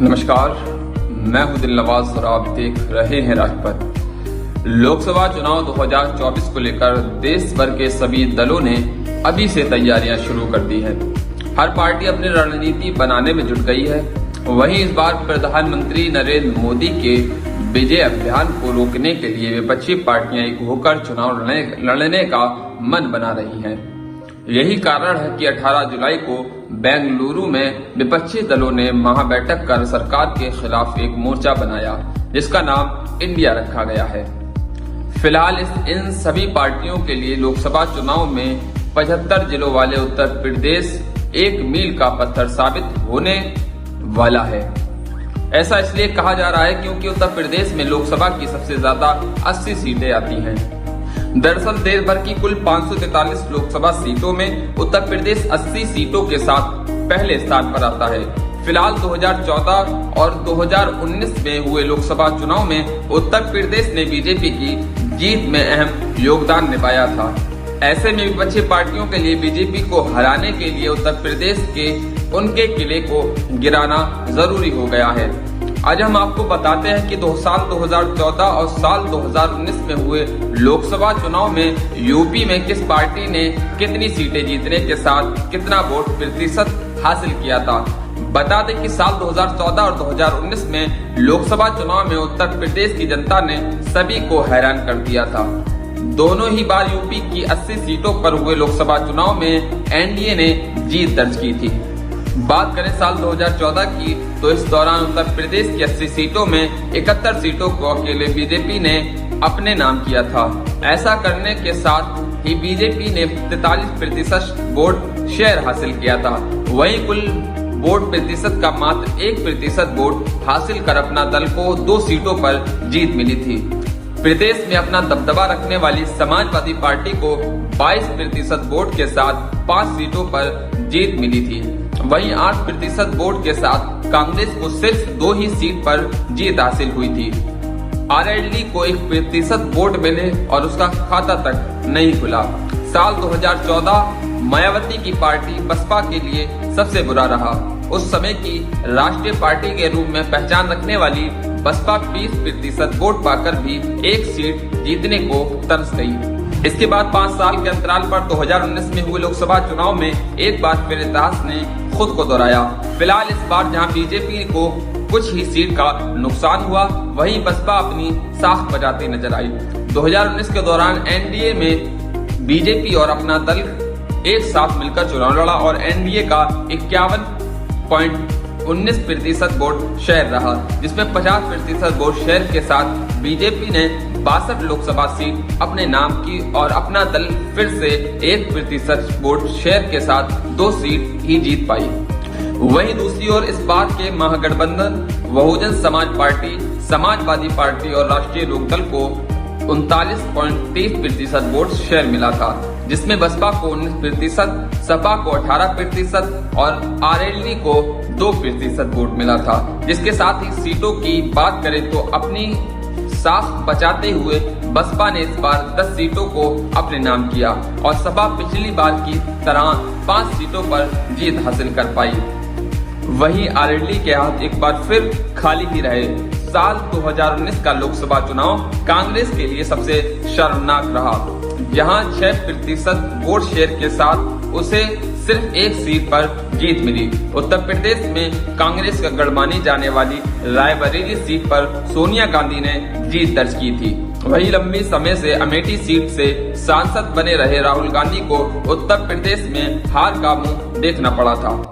नमस्कार, मैं हूं दिलनवाज और आप देख रहे हैं राजपथ। लोकसभा चुनाव 2024 को लेकर देश भर के सभी दलों ने अभी से तैयारियां शुरू कर दी हैं। हर पार्टी अपनी रणनीति बनाने में जुट गई है। वहीं इस बार प्रधानमंत्री नरेंद्र मोदी के विजय अभियान को रोकने के लिए विपक्षी पार्टियां एक होकर चुनाव लड़ने का मन बना रही हैं। यही कारण है कि 18 जुलाई को बेंगलुरु में विपक्षी दलों ने महाबैठक कर सरकार के खिलाफ एक मोर्चा बनाया, जिसका नाम इंडिया रखा गया है। फिलहाल इन सभी पार्टियों के लिए लोकसभा चुनाव में 75 जिलों वाले उत्तर प्रदेश एक मील का पत्थर साबित होने वाला है। ऐसा इसलिए कहा जा रहा है क्योंकि उत्तर प्रदेश में लोकसभा की सबसे ज्यादा 80 सीटें आती हैं। दरअसल देश भर की कुल 543 लोकसभा सीटों में उत्तर प्रदेश 80 सीटों के साथ पहले स्थान पर आता है। फिलहाल 2014 और 2019 में हुए लोकसभा चुनाव में उत्तर प्रदेश ने बीजेपी की जीत में अहम योगदान निभाया था। ऐसे में विपक्षी पार्टियों के लिए बीजेपी को हराने के लिए उत्तर प्रदेश के उनके किले को गिराना जरूरी हो गया है। आज हम आपको बताते हैं कि साल 2014 और साल 2019 में हुए लोकसभा चुनाव में यूपी में किस पार्टी ने कितनी सीटें जीतने के साथ कितना वोट प्रतिशत हासिल किया था। बता दें कि साल 2014 और 2019 में लोकसभा चुनाव में उत्तर प्रदेश की जनता ने सभी को हैरान कर दिया था। दोनों ही बार यूपी की 80 सीटों पर हुए लोकसभा चुनाव में एनडीए ने जीत दर्ज की थी। बात करें साल 2014 की तो इस दौरान उत्तर प्रदेश की 80 सीटों में 71 सीटों को अकेले बीजेपी ने अपने नाम किया था। ऐसा करने के साथ ही बीजेपी ने 43% वोट शेयर हासिल किया था। वहीं कुल वोट प्रतिशत का मात्र 1% वोट हासिल कर अपना दल को 2 सीटों पर जीत मिली थी। प्रदेश में अपना दबदबा रखने वाली समाजवादी पार्टी को 22% वोट के साथ 5 सीटों पर जीत मिली थी। वहीं 8% वोट के साथ कांग्रेस को सिर्फ 2 ही सीट पर जीत हासिल हुई थी। आरएलडी को 1% वोट मिले और उसका खाता तक नहीं खुला। साल 2014 मायावती की पार्टी बसपा के लिए सबसे बुरा रहा। उस समय की राष्ट्रीय पार्टी के रूप में पहचान रखने वाली बसपा 20% वोट पाकर भी 1 सीट जीतने को तरस गई। इसके बाद 5 साल के अंतराल पर 2019 में हुए लोकसभा चुनाव में एक बार फिर इतिहास ने खुद को दोहराया। फिलहाल इस बार जहां बीजेपी को कुछ ही सीट का नुकसान हुआ, वहीं बसपा अपनी साख बजाती नजर आई। 2019 के दौरान एनडीए में बीजेपी और अपना दल एक साथ मिलकर चुनाव लड़ा और एनडीए का 51.19% वोट शेयर रहा, जिसमें 50% वोट शेयर के साथ बीजेपी ने 62 लोकसभा सीट अपने नाम की और अपना दल फिर से 1% वोट शेयर के साथ 2 सीट ही जीत पाई। वहीं दूसरी ओर इस बार के महागठबंधन बहुजन समाज पार्टी, समाजवादी पार्टी और राष्ट्रीय लोकदल को 39.30% वोट शेयर मिला था, जिसमें बसपा को 19%, सपा को 18% और आरएलडी को 2% वोट मिला था। जिसके साथ ही सीटों की बात करें तो अपनी साख बचाते हुए बसपा ने इस बार 10 सीटों को अपने नाम किया और सपा पिछली बार की तरह 5 सीटों पर जीत हासिल कर पाई। वहीं आरएलडी के हाथ एक बार फिर खाली ही रहे। साल 2019 का लोकसभा चुनाव कांग्रेस के लिए सबसे शर्मनाक रहा, जहां 6% वोट शेयर के साथ उसे सिर्फ 1 सीट पर जीत मिली। उत्तर प्रदेश में कांग्रेस का गढ़ मानी जाने वाली रायबरेली सीट पर सोनिया गांधी ने जीत दर्ज की थी। वहीं लंबी समय से अमेठी सीट से सांसद बने रहे राहुल गांधी को उत्तर प्रदेश में हार का मुंह देखना पड़ा था।